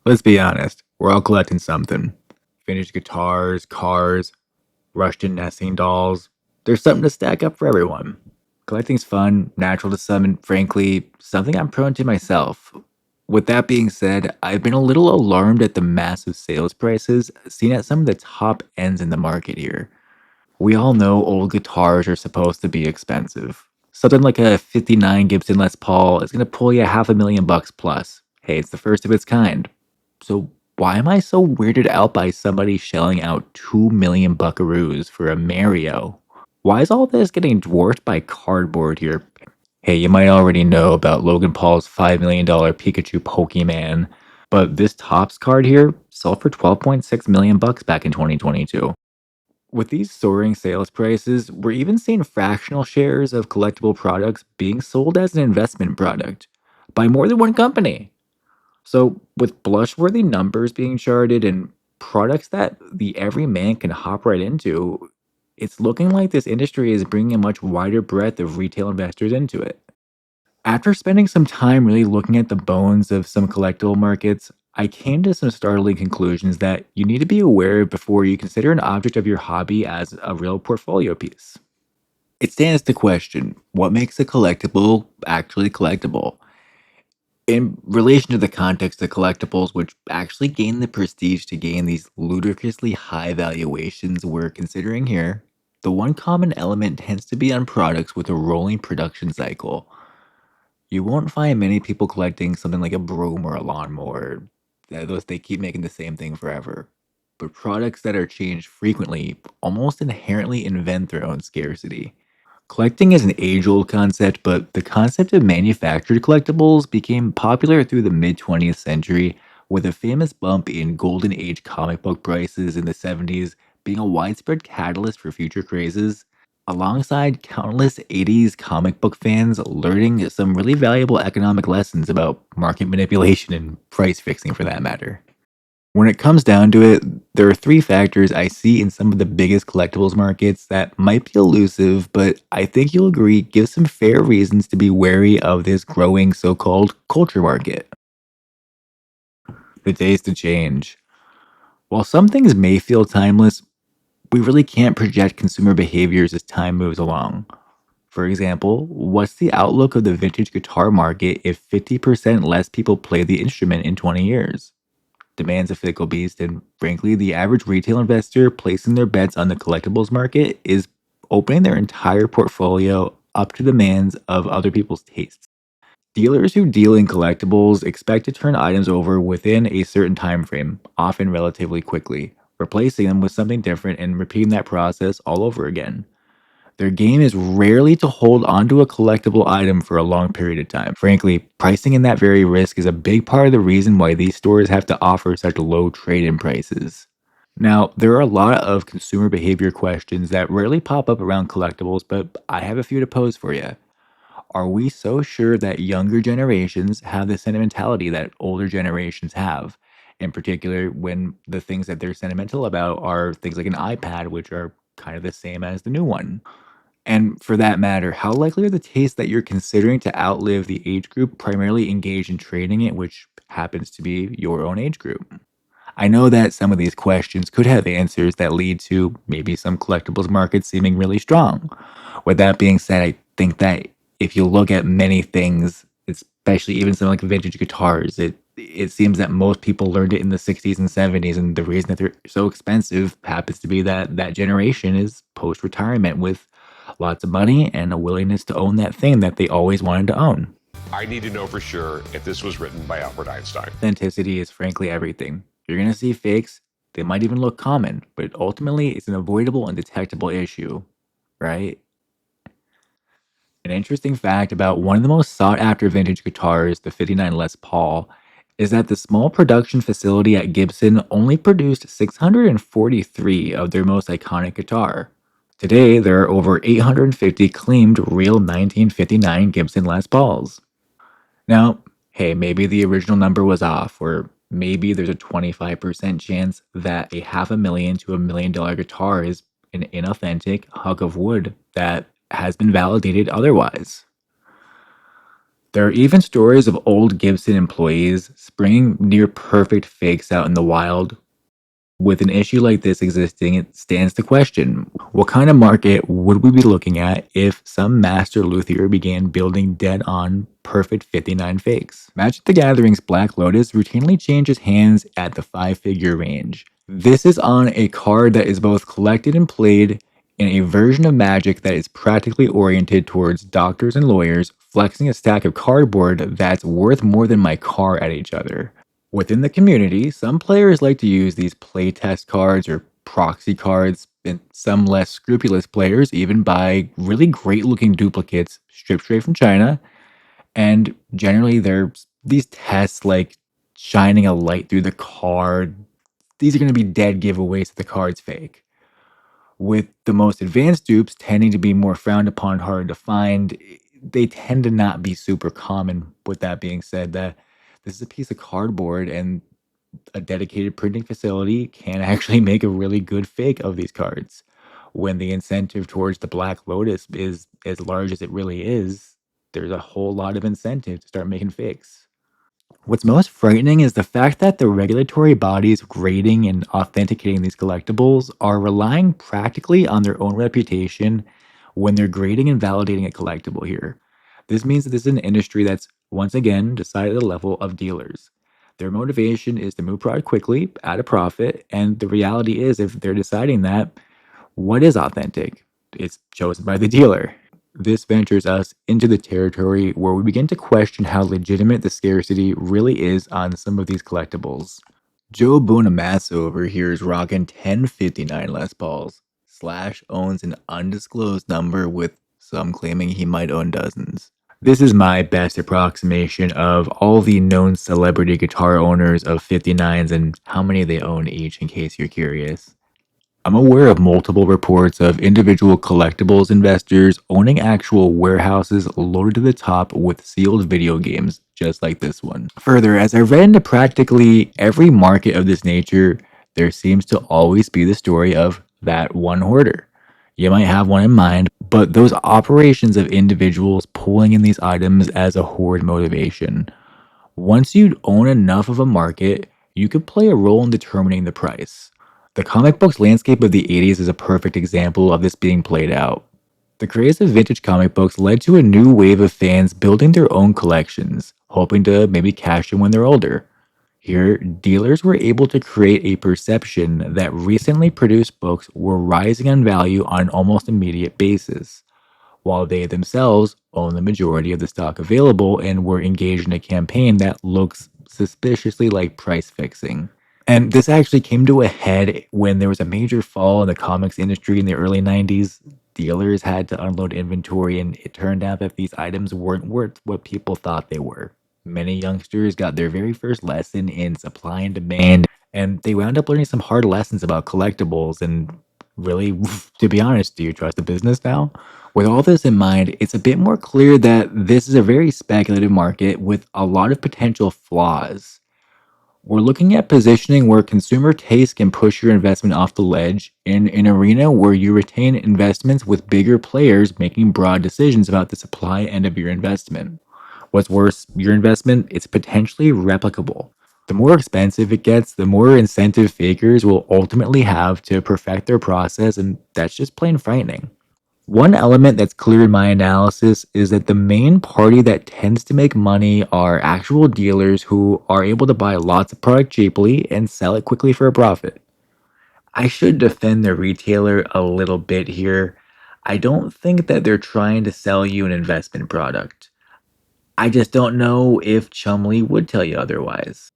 Let's be honest, we're all collecting something. Vintage guitars, cars, Russian nesting dolls. There's something to stack up for everyone. Collecting's fun, natural to some, and frankly, something I'm prone to myself. With that being said, I've been a little alarmed at the massive sales prices seen at some of the top ends in the market here. We all know old guitars are supposed to be expensive. Something like a '59 Gibson Les Paul is gonna pull you half a million bucks plus. Hey, it's the first of its kind. So why am I so weirded out by somebody shelling out 2 million buckaroos for a Mario? Why is all this getting dwarfed by cardboard here? Hey, you might already know about Logan Paul's $5 million Pikachu Pokemon, but this Topps card here sold for 12.6 million bucks back in 2022. With these soaring sales prices, we're even seeing fractional shares of collectible products being sold as an investment product by more than one company. So, with blush-worthy numbers being charted and products that the everyman can hop right into, it's looking like this industry is bringing a much wider breadth of retail investors into it. After spending some time really looking at the bones of some collectible markets, I came to some startling conclusions that you need to be aware of before you consider an object of your hobby as a real portfolio piece. It stands to question what makes a collectible actually collectible? In relation to the context of collectibles, which actually gain the prestige to gain these ludicrously high valuations we're considering here, the one common element tends to be on products with a rolling production cycle. You won't find many people collecting something like a broom or a lawnmower. Those they keep making the same thing forever. But products that are changed frequently almost inherently invent their own scarcity. Collecting is an age-old concept, but the concept of manufactured collectibles became popular through the mid-20th century, with a famous bump in golden age comic book prices in the '70s being a widespread catalyst for future crazes, alongside countless '80s comic book fans learning some really valuable economic lessons about market manipulation and price fixing for that matter. When it comes down to it, there are three factors I see in some of the biggest collectibles markets that might be elusive, but I think you'll agree give some fair reasons to be wary of this growing so called culture market. The days to change. While some things may feel timeless, we really can't project consumer behaviors as time moves along. For example, what's the outlook of the vintage guitar market if 50% less people play the instrument in 20 years? Demand's a fickle beast, and frankly, the average retail investor placing their bets on the collectibles market is opening their entire portfolio up to demands of other people's tastes. Dealers who deal in collectibles expect to turn items over within a certain time frame, often relatively quickly, replacing them with something different and repeating that process all over again. Their game is rarely to hold onto a collectible item for a long period of time. Frankly, pricing in that very risk is a big part of the reason why these stores have to offer such low trade-in prices. Now, there are a lot of consumer behavior questions that rarely pop up around collectibles, but I have a few to pose for you. Are we so sure that younger generations have the sentimentality that older generations have? In particular, when the things that they're sentimental about are things like an iPad, which are kind of the same as the new one. And for that matter, how likely are the tastes that you're considering to outlive the age group primarily engaged in trading it, which happens to be your own age group? I know that some of these questions could have answers that lead to maybe some collectibles markets seeming really strong. With that being said, I think that if you look at many things, especially even some like vintage guitars, it seems that most people learned it in the '60s and '70s, and the reason that they're so expensive happens to be that that generation is post retirement with lots of money and a willingness to own that thing that they always wanted to own. I need to know for sure if this was written by Albert Einstein. Authenticity is frankly everything. You're gonna see fakes, they might even look common, but ultimately it's an avoidable and detectable issue, right? An interesting fact about one of the most sought after vintage guitars, the '59 Les Paul, is that the small production facility at Gibson only produced 643 of their most iconic guitar. Today, there are over 850 claimed real 1959 Gibson Les Pauls. Now, hey, maybe the original number was off, or maybe there's a 25% chance that a half a million to $1 million guitar is an inauthentic hunk of wood that has been validated otherwise. There are even stories of old Gibson employees springing near perfect fakes out in the wild. With an issue like this existing, it stands to question what kind of market would we be looking at if some master luthier began building dead on perfect 59 fakes? Magic the Gathering's Black Lotus routinely changes hands at the 5-figure range. This is on a card that is both collected and played in a version of Magic that is practically oriented towards doctors and lawyers flexing a stack of cardboard that's worth more than my car at each other. Within the community, some players like to use these playtest cards or proxy cards, and some less scrupulous players even buy really great looking duplicates stripped straight from China. And generally, there's these tests like shining a light through the card. These are going to be dead giveaways that the card's fake. With the most advanced dupes tending to be more frowned upon, harder to find, they tend to not be super common. With that being said, that this is a piece of cardboard and a dedicated printing facility can actually make a really good fake of these cards. When the incentive towards the Black Lotus is as large as it really is, there's a whole lot of incentive to start making fakes. What's most frightening is the fact that the regulatory bodies grading and authenticating these collectibles are relying practically on their own reputation when they're grading and validating a collectible here. This means that this is an industry that's once again decided at the level of dealers. Their motivation is to move product quickly at a profit, and the reality is, if they're deciding that, what is authentic? It's chosen by the dealer. This ventures us into the territory where we begin to question how legitimate the scarcity really is on some of these collectibles. Joe Bonamassa over here is rocking 1059 Les Pauls. Slash owns an undisclosed number, with some claiming he might own dozens. This is my best approximation of all the known celebrity guitar owners of 59s and how many they own each, in case you're curious. I'm aware of multiple reports of individual collectibles investors owning actual warehouses loaded to the top with sealed video games, just like this one. Further, as I read into practically every market of this nature, there seems to always be the story of that one hoarder. You might have one in mind, but those operations of individuals pulling in these items as a hoard motivation. Once you own enough of a market, you could play a role in determining the price. The comic books landscape of the 80s is a perfect example of this being played out. The craze of vintage comic books led to a new wave of fans building their own collections, hoping to maybe cash in when they're older. Here, dealers were able to create a perception that recently produced books were rising in value on an almost immediate basis, while they themselves own the majority of the stock available and were engaged in a campaign that looks suspiciously like price fixing. And this actually came to a head when there was a major fall in the comics industry in the early 90s. Dealers had to unload inventory, and it turned out that these items weren't worth what people thought they were. Many youngsters got their very first lesson in supply and demand, and they wound up learning some hard lessons about collectibles. And really, to be honest, do you trust the business now? With all this in mind, it's a bit more clear that this is a very speculative market with a lot of potential flaws. We're looking at positioning where consumer taste can push your investment off the ledge in an arena where you retain investments with bigger players making broad decisions about the supply end of your investment. What's worse, your investment is potentially replicable. The more expensive it gets, the more incentive fakers will ultimately have to perfect their process, and that's just plain frightening. One element that's clear in my analysis is that the main party that tends to make money are actual dealers who are able to buy lots of product cheaply and sell it quickly for a profit. I should defend the retailer a little bit here. I don't think that they're trying to sell you an investment product. I just don't know if Chumley would tell you otherwise.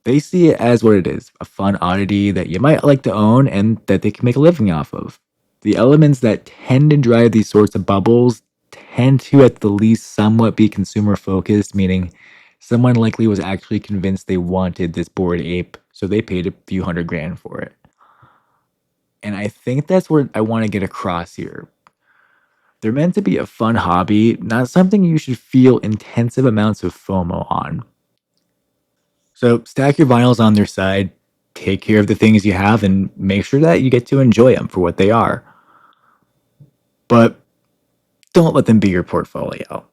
They see it as what it is, a fun oddity that you might like to own and that they can make a living off of. The elements that tend to drive these sorts of bubbles tend to, at the least, somewhat be consumer focused, meaning someone likely was actually convinced they wanted this bored ape, so they paid a few hundred grand for it. And I think that's what I want to get across here. They're meant to be a fun hobby, not something you should feel intensive amounts of FOMO on. So stack your vinyls on their side, take care of the things you have, and make sure that you get to enjoy them for what they are. But don't let them be your portfolio.